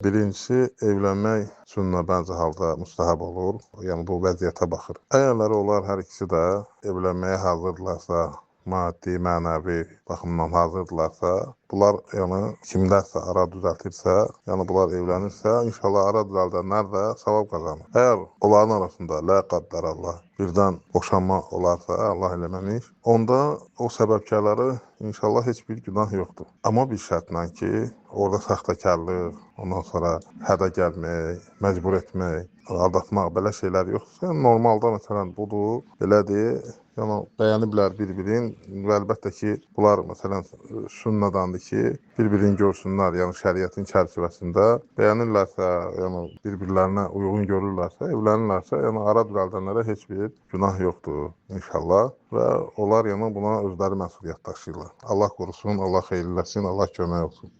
Birincisi, evlənmək sünnə bəzi halda müstəhab olur. Yəni bu vəziyyətə baxır. Əgər onlar hər ikisi də evlənməyə hazırdırlarsa, maddi, mənəvi baxımdan hazırdırlarsa, bunlar yəni kimlərsə ara düzəltirsə, yəni bunlar evlənirsə, inşallah ara düzəldənlər də savab qazanır. Əgər onların arasında lə qəddər Allah birdən boşanma olarsa, Allah eləməmiş, onda o səbəbkarları inşallah heç bir günah yoxdur. Amma bir şərtlə ki, orada saxtakarlıq, ondan sonra hədə gəlmək, məcbur etmək, aldatmaq, belə şeylər yoxdursa, normalda məsələn budur, belədir. Yəni bəyəniblər bir-birin və əlbəttə ki, bunlar məsələn sünnədandır ki, bir-birini görsünlər, yəni şəriətin çərçivəsində bəyənirlərsə, yəni bir-birlərinə uyğun görürlərsə, evlənirlərsə, yəni ara düzəldənlərə heç bir günah yoxdur inşallah və onlar yəni buna özləri məsuliyyət daşıyırlar. Allah qorusun, Allah xeyirləsin, Allah kömək olsun.